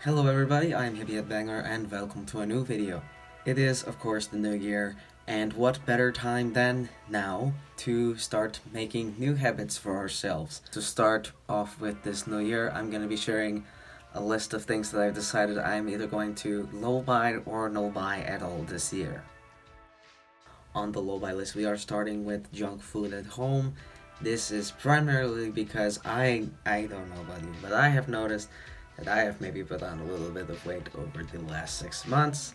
Hello everybody, I'm Hippie Banger and welcome to a new video. It is of course the new year, and what better time than now to start making new habits for ourselves. To start off with this new year, I'm going to be sharing a list of things that I've decided I'm either going to low buy or no buy at all this year. On the low buy list, we are starting with junk food at home. This is primarily because I don't know about you, but I have noticed that I have maybe put on a little bit of weight over the last 6 months,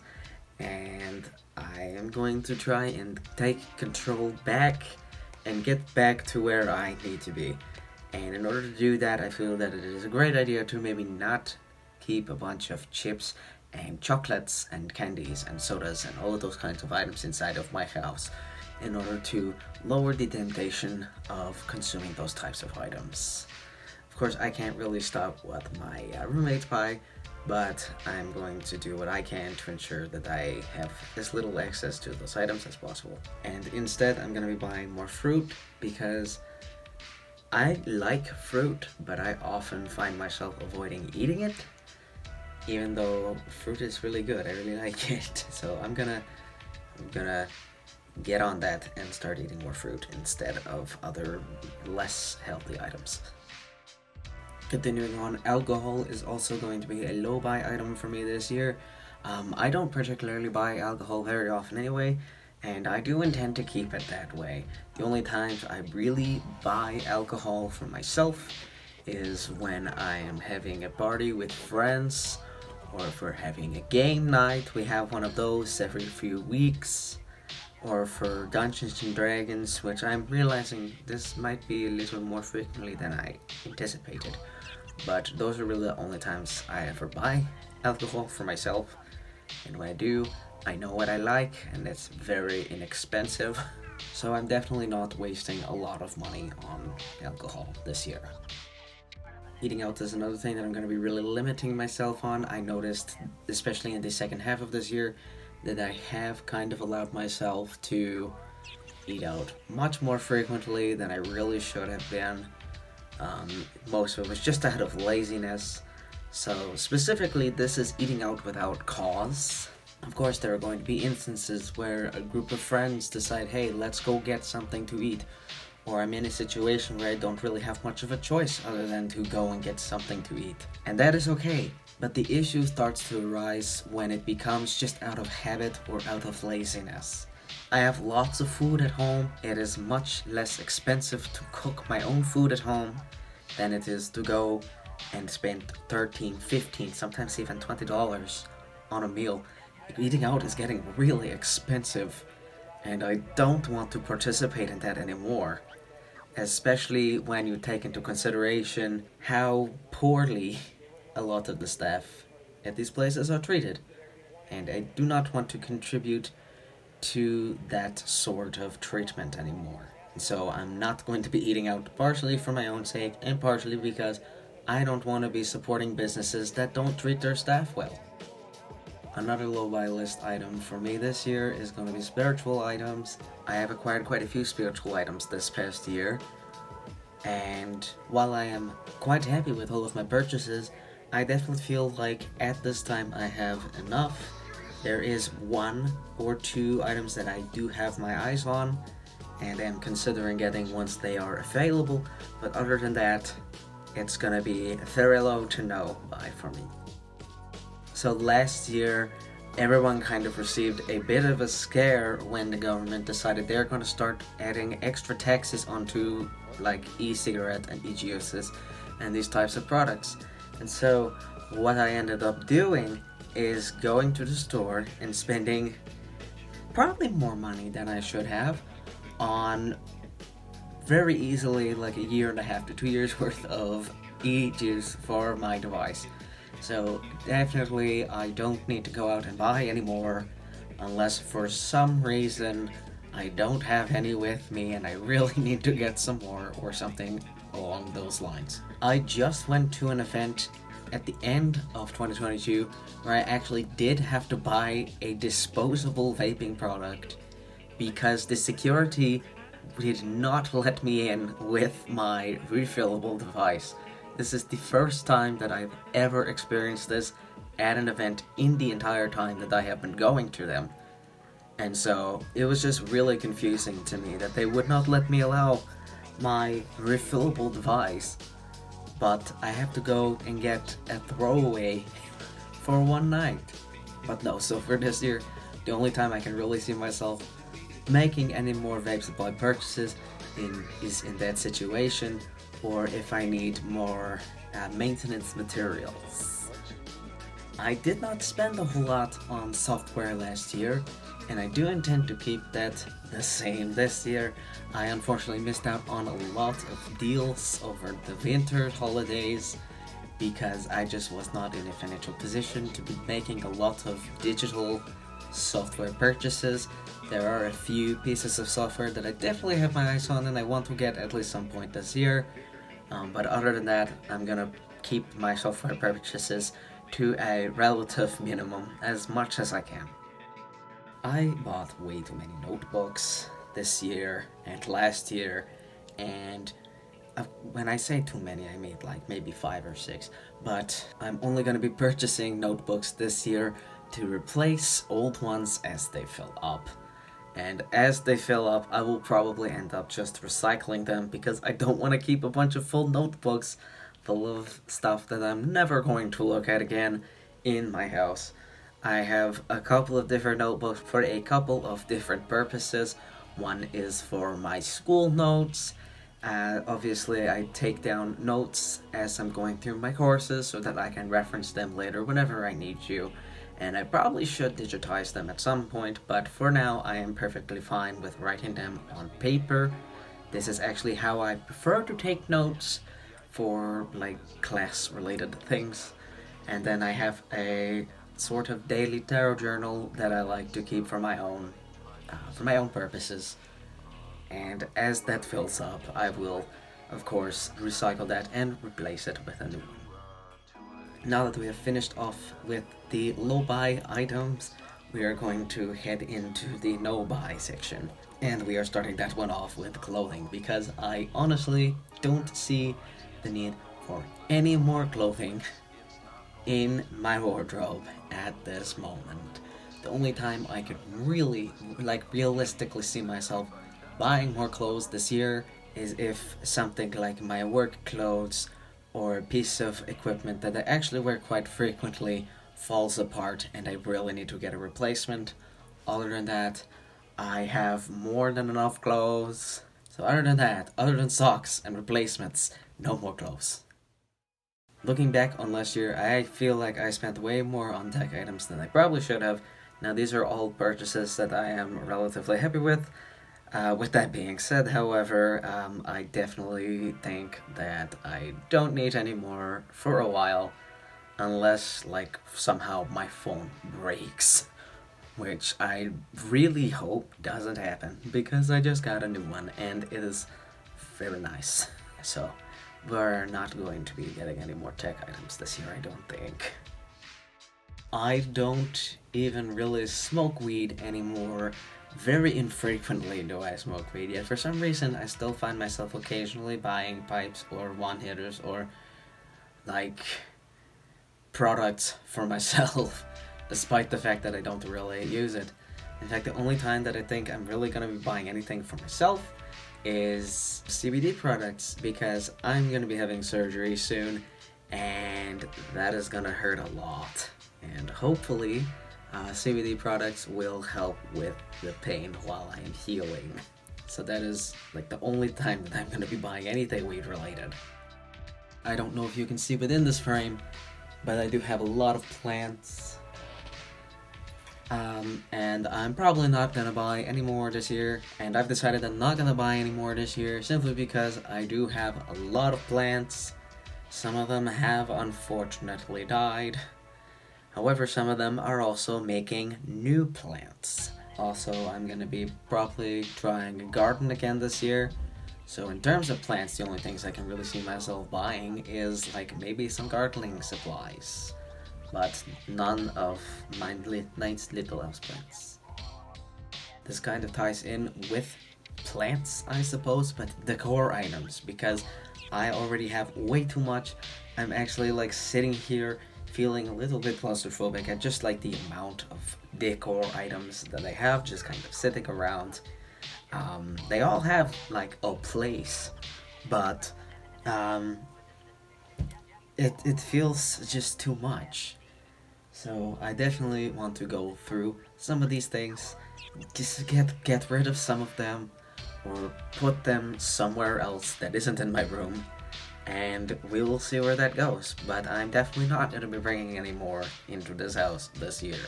and I am going to try and take control back and get back to where I need to be. And in order to do that, I feel that it is a great idea to maybe not keep a bunch of chips and chocolates and candies and sodas and all of those kinds of items inside of my house in order to lower the temptation of consuming those types of items. Of course, I can't really stop what my roommates buy, but I'm going to do what I can to ensure that I have as little access to those items as possible. And instead, I'm going to be buying more fruit because I like fruit, but I often find myself avoiding eating it, even though fruit is really good. I really like it. So I'm gonna get on that and start eating more fruit instead of other less healthy items. Continuing on, alcohol is also going to be a low buy item for me this year. I don't particularly buy alcohol very often anyway, and I do intend to keep it that way. The only times I really buy alcohol for myself is when I am having a party with friends, or if we're having a game night. We have one of those every few weeks, or for Dungeons and Dragons, which I'm realizing this might be a little more frequently than I anticipated. But those are really the only times I ever buy alcohol for myself. And when I do, I know what I like, and it's very inexpensive. So I'm definitely not wasting a lot of money on alcohol this year. Eating out is another thing that I'm going to be really limiting myself on. I noticed, especially in the second half of this year, that I have kind of allowed myself to eat out much more frequently than I really should have been. Most of it was just out of laziness. So specifically, this is eating out without cause. Of course, there are going to be instances where a group of friends decide, hey, let's go get something to eat. Or I'm in a situation where I don't really have much of a choice other than to go and get something to eat. And that is okay. But the issue starts to arise when it becomes just out of habit or out of laziness. I have lots of food at home. It is much less expensive to cook my own food at home than it is to go and spend $13, $15, sometimes even $20 on a meal. Eating out is getting really expensive, and I don't want to participate in that anymore. Especially when you take into consideration how poorly a lot of the staff at these places are treated. And I do not want to contribute to that sort of treatment anymore. So I'm not going to be eating out, partially for my own sake and partially because I don't want to be supporting businesses that don't treat their staff well. Another low buy list item for me this year is going to be spiritual items. I have acquired quite a few spiritual items this past year, and while I am quite happy with all of my purchases, I definitely feel like at this time I have enough. There is one or two items that I do have my eyes on and am considering getting once they are available, but other than that, it's gonna be very low to no buy for me. So last year, everyone kind of received a bit of a scare when the government decided they're going to start adding extra taxes onto like e-cigarette and e-juices and these types of products. And so what I ended up doing is going to the store and spending probably more money than I should have on very easily like a year and a half to 2 years worth of e-juice for my device. So definitely I don't need to go out and buy anymore unless for some reason I don't have any with me and I really need to get some more or something along those lines. I just went to an event at the end of 2022 where I actually did have to buy a disposable vaping product because the security did not let me in with my refillable device. This is the first time that I've ever experienced this at an event in the entire time that I have been going to them. And so it was just really confusing to me that they would not let me allow my refillable device, but I have to go and get a throwaway for one night. But no, so for this year, the only time I can really see myself making any more vape supply purchases is in that situation, or if I need more maintenance materials. I did not spend a whole lot on software last year, and I do intend to keep that the same this year. I unfortunately missed out on a lot of deals over the winter holidays because I just was not in a financial position to be making a lot of digital software purchases. There are a few pieces of software that I definitely have my eyes on and I want to get at least some point this year. But other than that, I'm gonna keep my software purchases to a relative minimum as much as I can. I bought way too many notebooks this year and last year, and when I say too many, I mean like maybe 5 or 6, but I'm only gonna be purchasing notebooks this year to replace old ones as they fill up. And as they fill up, I will probably end up just recycling them because I don't want to keep a bunch of full notebooks full of stuff that I'm never going to look at again in my house. I have a couple of different notebooks for a couple of different purposes. One is for my school notes. Obviously, I take down notes as I'm going through my courses so that I can reference them later whenever I need to. And I probably should digitize them at some point, but for now I am perfectly fine with writing them on paper. This is actually how I prefer to take notes for like class related things. And then I have a sort of daily tarot journal that I like to keep for my own purposes. And as that fills up, I will of course recycle that and replace it with a new one. Now that we have finished off with the low-buy items, we are going to head into the no-buy section. And we are starting that one off with clothing, because I honestly don't see the need for any more clothing in my wardrobe at this moment. The only time I could really, realistically see myself buying more clothes this year is if something like my work clothes or a piece of equipment that I actually wear quite frequently falls apart and I really need to get a replacement. Other than that, I have more than enough clothes. So other than socks and replacements, no more clothes. Looking back on last year, I feel like I spent way more on tech items than I probably should have. Now these are all purchases that I am relatively happy with. With that being said, however, I definitely think that I don't need any more for a while, unless, somehow my phone breaks, which I really hope doesn't happen, because I just got a new one, and it is very nice. So, we're not going to be getting any more tech items this year, I don't think. I don't even really smoke weed anymore. Very infrequently do I smoke weed, yet for some reason I still find myself occasionally buying pipes or one-hitters or, products for myself, despite the fact that I don't really use it. In fact, the only time that I think I'm really gonna be buying anything for myself is CBD products, because I'm gonna be having surgery soon, and that is gonna hurt a lot. And hopefully, CBD products will help with the pain while I am healing. So that is the only time that I'm gonna be buying anything weed related. I don't know if you can see within this frame, but I do have a lot of plants. And I'm probably not gonna buy any more this year, and I've decided I'm not gonna buy any more this year simply because I do have a lot of plants. Some of them have unfortunately died. However, some of them are also making new plants. Also, I'm gonna be probably trying a garden again this year. So in terms of plants, the only things I can really see myself buying is maybe some gardening supplies. But none of my nice little house plants. This kind of ties in with plants, I suppose, but decor items, because I already have way too much. I'm actually like sitting here feeling a little bit claustrophobic at just like the amount of decor items that I have just kind of sitting around. They all have like a place, but um, it feels just too much. So I definitely want to go through some of these things, just get rid of some of them, or put them somewhere else that isn't in my room, and we will see where that goes. But I'm definitely not going to be bringing any more into this house this year.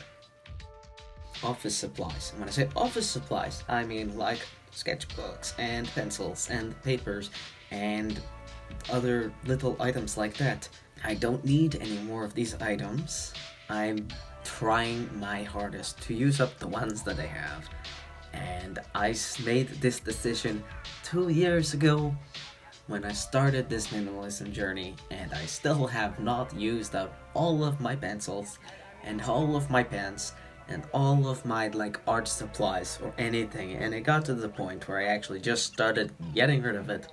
Office supplies. And when I say office supplies, I mean like sketchbooks and pencils and papers and other little items like that. I don't need any more of these items. I'm trying my hardest to use up the ones that I have. And I made this decision 2 years ago when I started this minimalism journey, and I still have not used up all of my pencils and all of my pens and all of my like art supplies or anything, and it got to the point where I actually just started getting rid of it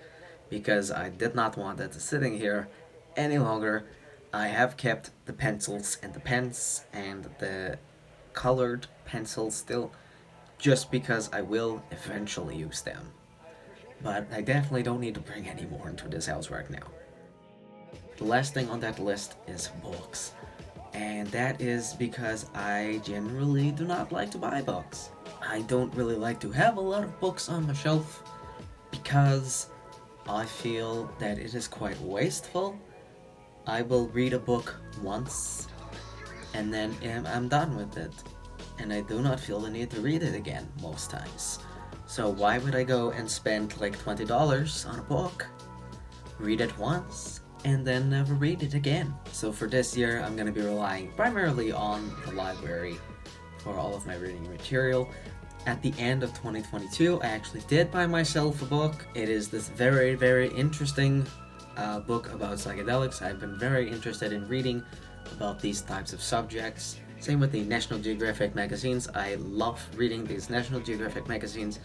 because I did not want it sitting here any longer. I have kept the pencils and the pens and the colored pencils still, just because I will eventually use them. But I definitely don't need to bring any more into this house right now. The last thing on that list is books. And that is because I generally do not like to buy books. I don't really like to have a lot of books on my shelf because I feel that it is quite wasteful. I will read a book once and then I'm done with it. And I do not feel the need to read it again most times. So why would I go and spend like $20 on a book, read it once, and then never read it again? So for this year, I'm going to be relying primarily on the library for all of my reading material. At the end of 2022, I actually did buy myself a book. It is this very, very interesting book about psychedelics. I've been very interested in reading about these types of subjects. Same with the National Geographic magazines. I love reading these National Geographic magazines.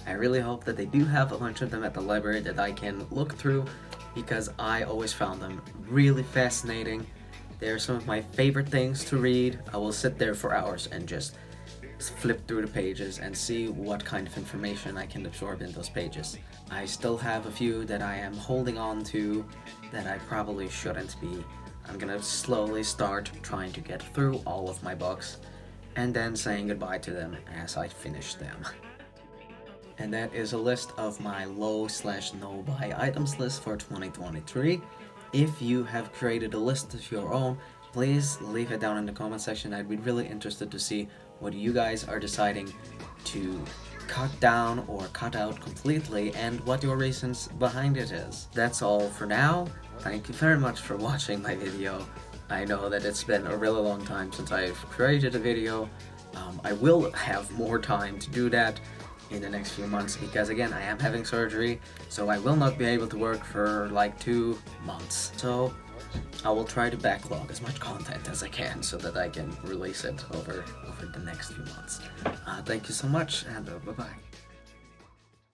I really hope that they do have a bunch of them at the library that I can look through, because I always found them really fascinating. They're some of my favorite things to read. I will sit there for hours and just flip through the pages and see what kind of information I can absorb in those pages. I still have a few that I am holding on to that I probably shouldn't be. I'm gonna slowly start trying to get through all of my books and then saying goodbye to them as I finish them. And that is a list of my low/no buy items list for 2023. If you have created a list of your own, please leave it down in the comment section. I'd be really interested to see what you guys are deciding to cut down or cut out completely and what your reasons behind it is. That's all for now. Thank you very much for watching my video. I know that it's been a really long time since I've created a video. I will have more time to do that in the next few months because again I am having surgery, so I will not be able to work for like 2 months. So I will try to backlog as much content as I can so that I can release it over the next few months. Thank you so much, and bye bye.